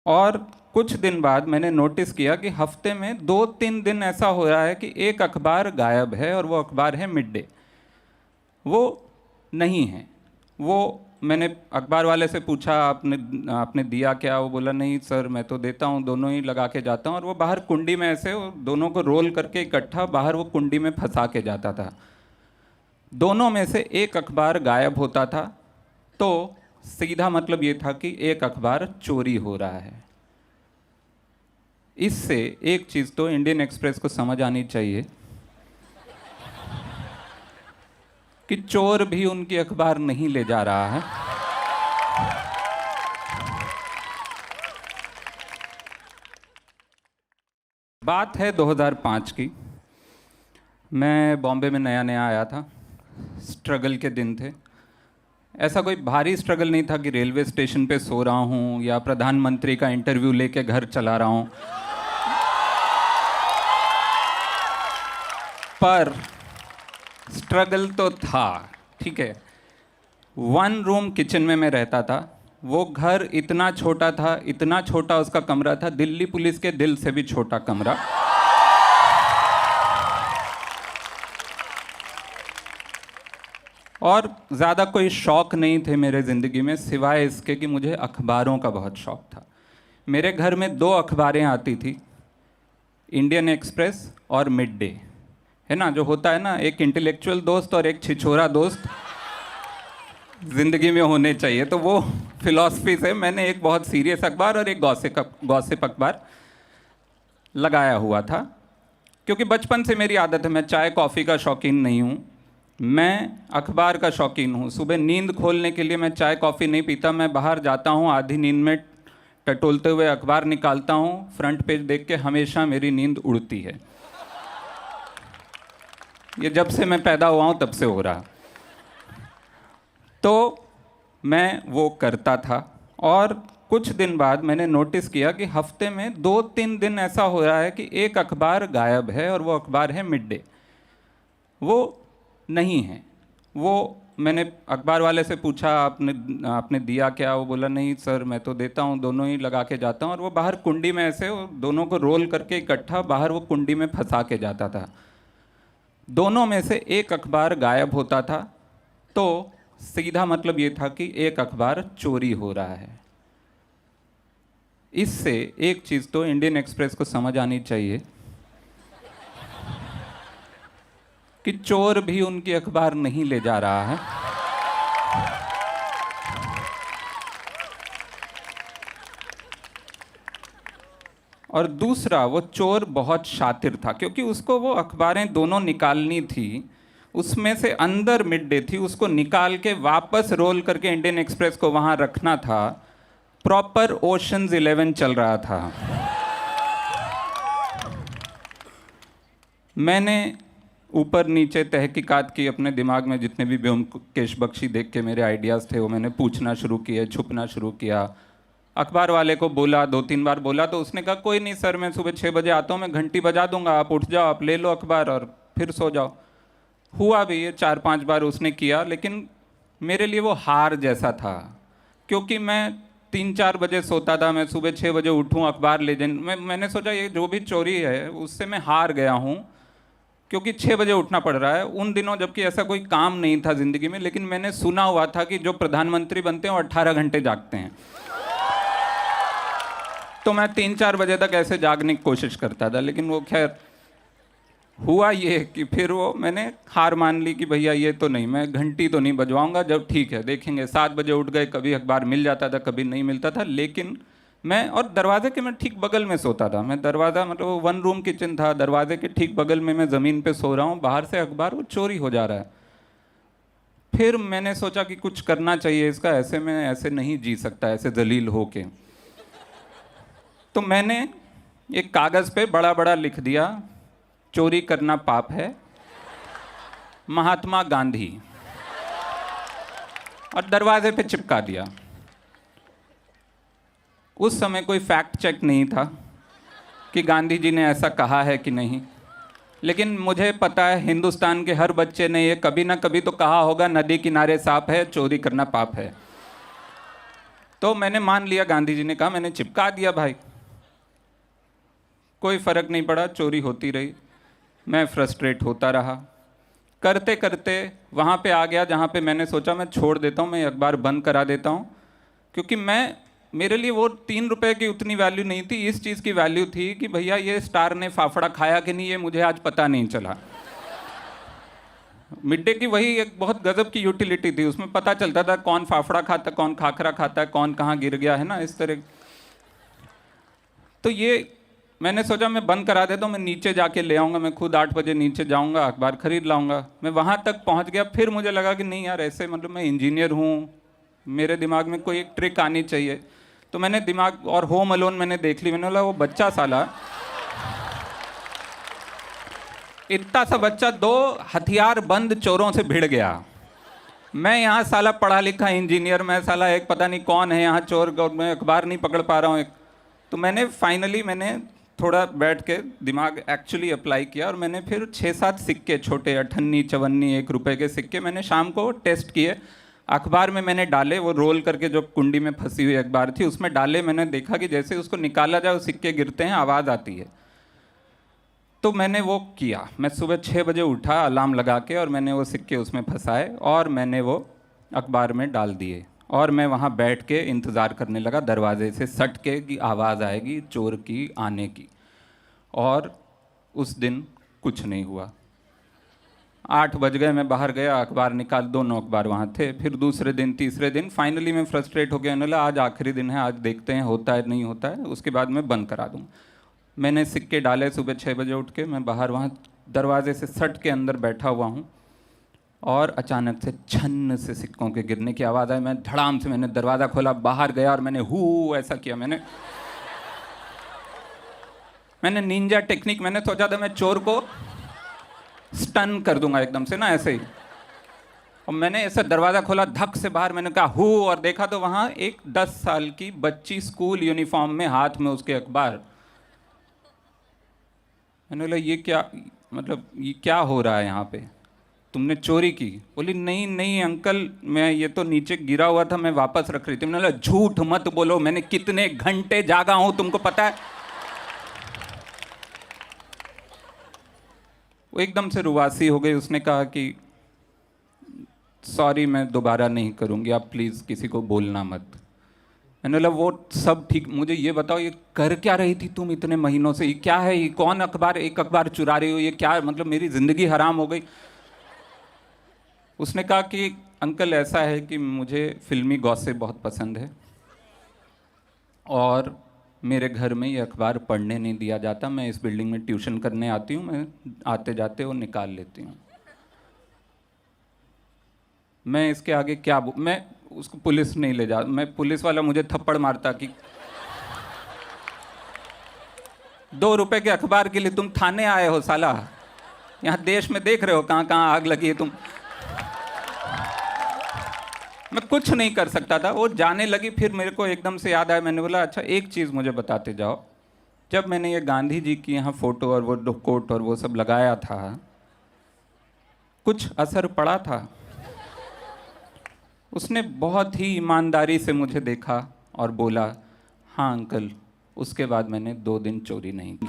और कुछ दिन बाद मैंने नोटिस किया कि हफ्ते में 2-3 दिन ऐसा हो रहा है कि एक अखबार गायब है, और वो अखबार है मिड डे। वो नहीं है। वो मैंने अखबार वाले से पूछा, आपने आपने दिया क्या? वो बोला नहीं सर, मैं तो देता हूँ, दोनों ही लगा के जाता हूँ। और वो बाहर कुंडी में ऐसे वो दोनों को रोल करके इकट्ठा बाहर वो कुंडी में फंसा के जाता था। दोनों में से एक अखबार गायब होता था, तो सीधा मतलब ये था कि एक अखबार चोरी हो रहा है। इससे एक चीज़ तो इंडियन एक्सप्रेस को समझ आनी चाहिए कि चोर भी उनकी अखबार नहीं ले जा रहा है। बात है 2005 की। मैं बॉम्बे में नया नया आया था। स्ट्रगल के दिन थे। ऐसा कोई भारी स्ट्रगल नहीं था कि रेलवे स्टेशन पे सो रहा हूँ या प्रधानमंत्री का इंटरव्यू लेके घर चला रहा हूँ। पर स्ट्रगल तो था, ठीक है। 1 रूम किचन में मैं रहता था। वो घर इतना छोटा था, इतना छोटा उसका कमरा था, दिल्ली पुलिस के दिल से भी छोटा कमरा। और ज़्यादा कोई शौक़ नहीं थे मेरे ज़िंदगी में, सिवाय इसके कि मुझे अखबारों का बहुत शौक़ था। मेरे घर में 2 अखबारें आती थी, इंडियन एक्सप्रेस और मिड डे। है ना, जो होता है ना, एक इंटेलेक्चुअल दोस्त और एक छिछोरा दोस्त ज़िंदगी में होने चाहिए। तो वो फिलॉसफी से मैंने एक बहुत सीरियस अखबार और एक गॉसिप अखबार लगाया हुआ था। क्योंकि बचपन से मेरी आदत है, मैं चाय कॉफ़ी का शौकीन नहीं हूँ, मैं अखबार का शौकीन हूँ। सुबह नींद खोलने के लिए मैं चाय कॉफ़ी नहीं पीता, मैं बाहर जाता हूँ, आधी नींद में टटोलते हुए अखबार निकालता हूँ, फ्रंट पेज देख के हमेशा मेरी नींद उड़ती है। ये जब से मैं पैदा हुआ हूँ तब से हो रहा। तो मैं वो करता था। और कुछ दिन बाद मैंने नोटिस किया कि हफ्ते में 2-3 दिन ऐसा हो रहा है कि एक अखबार गायब है, और वो अखबार है मिड डे। वो नहीं है। वो मैंने अखबार वाले से पूछा, आपने दिया क्या? वो बोला नहीं सर, मैं तो देता हूँ, दोनों ही लगा के जाता हूँ। और वो बाहर कुंडी में ऐसे वो दोनों को रोल करके इकट्ठा बाहर वो कुंडी में फंसा के जाता था। दोनों में से एक अखबार गायब होता था, तो सीधा मतलब ये था कि एक अखबार चोरी हो रहा है। इससे एक चीज़ तो इंडियन एक्सप्रेस को समझ आनी चाहिए कि चोर भी उनकी अखबार नहीं ले जा रहा है। और दूसरा, वो चोर बहुत शातिर था, क्योंकि उसको वो अखबारें दोनों निकालनी थी। उसमें से अंदर मिड डे थी, उसको निकाल के वापस रोल करके इंडियन एक्सप्रेस को वहाँ रखना था। प्रॉपर ओशंस 11 चल रहा था। मैंने ऊपर नीचे तहकीकात की, अपने दिमाग में जितने भी ब्योमकेश बख्शी देख के मेरे आइडियाज़ थे वो मैंने पूछना शुरू किया, छुपना शुरू किया। अखबार वाले को बोला, 2-3 बार बोला, तो उसने कहा कोई नहीं सर, मैं सुबह 6 बजे आता हूँ, मैं घंटी बजा दूंगा, आप उठ जाओ, आप ले लो अखबार और फिर सो जाओ। हुआ भी ये, 4-5 बार उसने किया, लेकिन मेरे लिए वो हार जैसा था। क्योंकि मैं 3-4 बजे सोता था, मैं सुबह 6 बजे उठूँ, अखबार ले जाऊँ। मैंने सोचा ये जो भी चोरी है उससे मैं हार गया हूँ, क्योंकि 6 बजे उठना पड़ रहा है। उन दिनों जबकि ऐसा कोई काम नहीं था ज़िंदगी में, लेकिन मैंने सुना हुआ था कि जो प्रधानमंत्री बनते हैं वो 18 घंटे जागते हैं। तो मैं 3-4 बजे तक ऐसे जागने की कोशिश करता था। लेकिन वो खैर, हुआ ये कि फिर वो मैंने हार मान ली कि भैया ये तो नहीं, मैं घंटी तो नहीं बजवाऊंगा, जब ठीक है देखेंगे। 7 बजे उठ गए, कभी अखबार मिल जाता था, कभी नहीं मिलता था। लेकिन मैं, और दरवाजे के मैं ठीक बगल में सोता था। मैं दरवाज़ा, मतलब 1 रूम किचन था, दरवाजे के ठीक बगल में मैं ज़मीन पे सो रहा हूँ, बाहर से अखबार वो चोरी हो जा रहा है। फिर मैंने सोचा कि कुछ करना चाहिए इसका, ऐसे में ऐसे नहीं जी सकता, ऐसे जलील हो के। तो मैंने एक कागज़ पे बड़ा बड़ा लिख दिया, चोरी करना पाप है, महात्मा गांधी, और दरवाजे पे चिपका दिया। उस समय कोई फैक्ट चेक नहीं था कि गांधी जी ने ऐसा कहा है कि नहीं, लेकिन मुझे पता है हिंदुस्तान के हर बच्चे ने ये कभी ना कभी तो कहा होगा, नदी किनारे सांप है, चोरी करना पाप है। तो मैंने मान लिया, गांधी जी ने कहा, मैंने चिपका दिया भाई। कोई फर्क नहीं पड़ा, चोरी होती रही, मैं फ्रस्ट्रेट होता रहा। करते करते वहाँ पे आ गया जहाँ पे मैंने सोचा मैं छोड़ देता हूँ, मैं अखबार बंद करा देता हूँ, क्योंकि मेरे लिए वो 3 रुपए की उतनी वैल्यू नहीं थी, इस चीज़ की वैल्यू थी कि भैया ये स्टार ने फाफड़ा खाया कि नहीं, ये मुझे आज पता नहीं चला। मिड डे की वही एक बहुत गजब की यूटिलिटी थी, उसमें पता चलता था कौन फाफड़ा खाता, कौन खाखरा खाता है, कौन कहाँ गिर गया है ना, इस तरह। तो ये मैंने सोचा मैं बंद करा देता हूँ, मैं नीचे जाके ले आऊँगा, मैं खुद 8 बजे नीचे जाऊँगा, अखबार खरीद लाऊंगा। मैं वहाँ तक पहुँच गया, फिर मुझे लगा कि नहीं यार, ऐसे मतलब मैं इंजीनियर हूँ, मेरे दिमाग में कोई एक ट्रिक आनी चाहिए। तो मैंने दिमाग, और होम अलोन मैंने देख ली, मैंने बोला वो बच्चा साला, इतना सा बच्चा 2 हथियार बंद चोरों से भिड़ गया। मैं यहाँ साला पढ़ा लिखा इंजीनियर, मैं साला एक पता नहीं कौन है यहाँ चोर, मैं अखबार नहीं पकड़ पा रहा हूँ एक। तो मैंने फाइनली थोड़ा बैठ के दिमाग एक्चुअली अप्लाई किया, और मैंने फिर 6-7 सिक्के, छोटे 58, 54, 1 रुपए के सिक्के मैंने शाम को टेस्ट किए, अखबार में मैंने डाले, वो रोल करके जो कुंडी में फंसी हुई अखबार थी उसमें डाले। मैंने देखा कि जैसे उसको निकाला जाए, वो सिक्के गिरते हैं, आवाज़ आती है। तो मैंने वो किया, मैं सुबह 6 बजे उठा अलार्म लगा के, और मैंने वो सिक्के उसमें फंसाए और मैंने वो अखबार में डाल दिए, और मैं वहाँ बैठ के इंतज़ार करने लगा दरवाजे से सट के कि आवाज़ आएगी चोर की आने की। और उस दिन कुछ नहीं हुआ। 8 बज गए, मैं बाहर गया, अखबार निकाल, दोनों अखबार वहाँ थे। फिर दूसरे दिन, तीसरे दिन, फाइनली मैं फ्रस्ट्रेट हो गया, मैंने बोला आज आखिरी दिन है, आज देखते हैं होता है नहीं होता है, उसके बाद मैं बंद करा दूँ। मैंने सिक्के डाले, सुबह 6 बजे उठ के मैं बाहर वहाँ दरवाजे से सट के अंदर बैठा हुआ हूँ, और अचानक से छन्न से सिक्कों के गिरने की आवाज़ आई। मैं धड़ाम से मैंने दरवाज़ा खोला, बाहर गया, और मैंने हू ऐसा किया। मैंने निंजा टेक्निक, मैंने सोचा था मैं चोर को स्टन कर दूंगा एकदम से ना, ऐसे ही। और मैंने ऐसा दरवाज़ा खोला, धक से बाहर, मैंने कहा हू, और देखा तो वहाँ एक 10 साल की बच्ची स्कूल यूनिफॉर्म में, हाथ में उसके अखबार। मैंने बोला ये क्या, मतलब ये क्या हो रहा है यहाँ पे, तुमने चोरी की? बोली नहीं नहीं अंकल, मैं ये तो नीचे गिरा हुआ था, मैं वापस रख रही थी। मैंने बोला झूठ मत बोलो, मैंने कितने घंटे जागा हूँ तुमको पता है? वो एकदम से रुवासी हो गई, उसने कहा कि सॉरी मैं दोबारा नहीं करूँगी, आप प्लीज़ किसी को बोलना मत। मैंने बोला वो सब ठीक, मुझे ये बताओ ये कर क्या रही थी तुम इतने महीनों से, ये क्या है, ये कौन अखबार, एक अखबार चुरा रही हो, ये क्या, मतलब मेरी ज़िंदगी हराम हो गई। उसने कहा कि अंकल ऐसा है कि मुझे फिल्मी गॉसिप बहुत पसंद है, और मेरे घर में ये अखबार पढ़ने नहीं दिया जाता, मैं इस बिल्डिंग में ट्यूशन करने आती हूँ, मैं आते जाते वो निकाल लेती हूँ। मैं इसके आगे क्या मैं उसको पुलिस नहीं ले जा, मैं पुलिस वाला मुझे थप्पड़ मारता कि 2 रुपए के अखबार के लिए तुम थाने आए हो साला, यहाँ देश में देख रहे हो कहाँ कहाँ आग लगी है तुम। मैं कुछ नहीं कर सकता था। वो जाने लगी, फिर मेरे को एकदम से याद आया, मैंने बोला अच्छा एक चीज़ मुझे बताते जाओ, जब मैंने ये गांधी जी की यहाँ फ़ोटो और वो कोट और वो सब लगाया था, कुछ असर पड़ा था? उसने बहुत ही ईमानदारी से मुझे देखा और बोला हाँ अंकल, उसके बाद मैंने 2 दिन चोरी नहीं की।